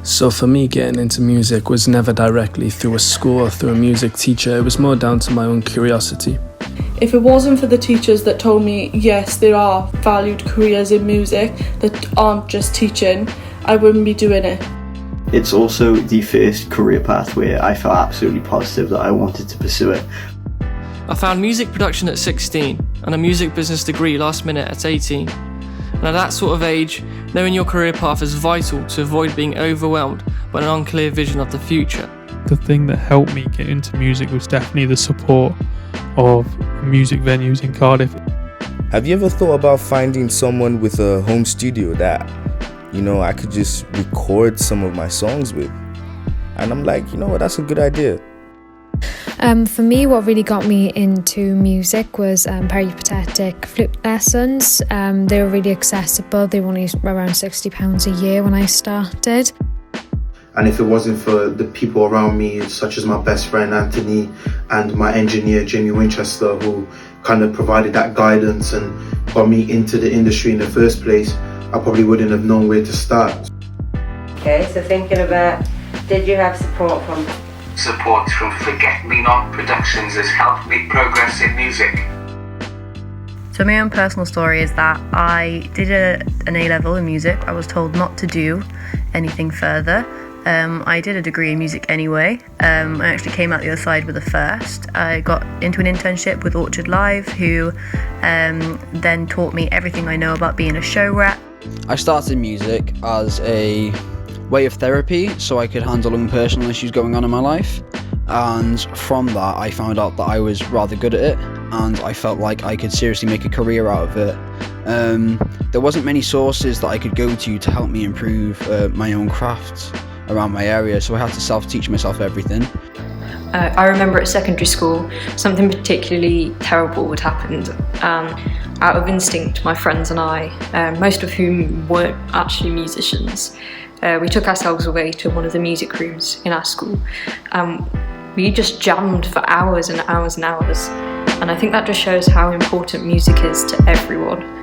So for me, getting into music was never directly through a school or through a music teacher. It was more down to my own curiosity. If it wasn't for the teachers that told me, yes, there are valued careers in music that aren't just teaching, I wouldn't be doing it. It's also the first career path where I felt absolutely positive that I wanted to pursue it. I found music production at 16 and a music business degree last minute at 18. And at that sort of age, knowing your career path is vital to avoid being overwhelmed by an unclear vision of the future. The thing that helped me get into music was definitely the support of music venues in Cardiff. Have you ever thought about finding someone with a home studio that, I could just record some of my songs with? And I'm like, that's a good idea. For me, what really got me into music was peripatetic flute lessons. They were really accessible. They were only around £60 a year when I started. And if it wasn't for the people around me, such as my best friend Anthony and my engineer Jamie Winchester, who kind of provided that guidance and got me into the industry in the first place, I probably wouldn't have known where to start. Okay, so thinking about, did you have support from? Support from Forget Me Not Productions has helped me progress in music. So my own personal story is that I did an A-level in music. I was told not to do anything further. I did a degree in music anyway. I actually came out the other side with a first. I got into an internship with Orchard Live, who then taught me everything I know about being a show rep. I started music as a way of therapy so I could handle some personal issues going on in my life, and from that I found out that I was rather good at it and I felt like I could seriously make a career out of it. There wasn't many sources that I could go to help me improve my own craft around my area, so I had to self-teach myself everything. I remember at secondary school something particularly terrible would happen. Out of instinct, my friends and I, most of whom weren't actually musicians, we took ourselves away to one of the music rooms in our school. We just jammed for hours and hours and hours, and I think that just shows how important music is to everyone.